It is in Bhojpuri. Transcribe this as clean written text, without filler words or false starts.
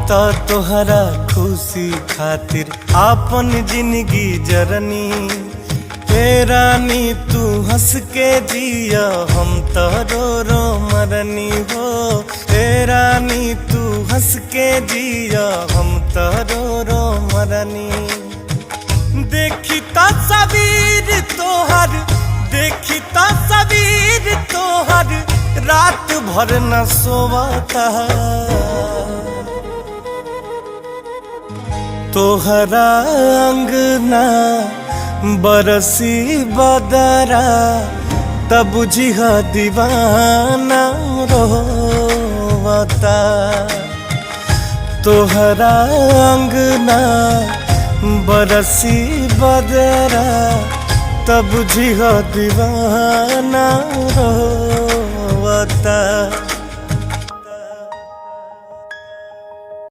तो तोहरा खुशी खातिर आपन जिंदगी जरनी। हे रानी तू हंस के जिया हम तो रो रो मरनी हो। हे रानी तू हंस के जिया हम तो रो रो मरनी। देखी तस्वीर तोहर, देखी तस्वीर तोहर रात भर न सोवाता। तोहरा अंगना बरसी बदरा तब बुझिह दीवाना रोवता। तोहरा अंगना बरसी बदरा तब बुझिह दीवाना रोवता।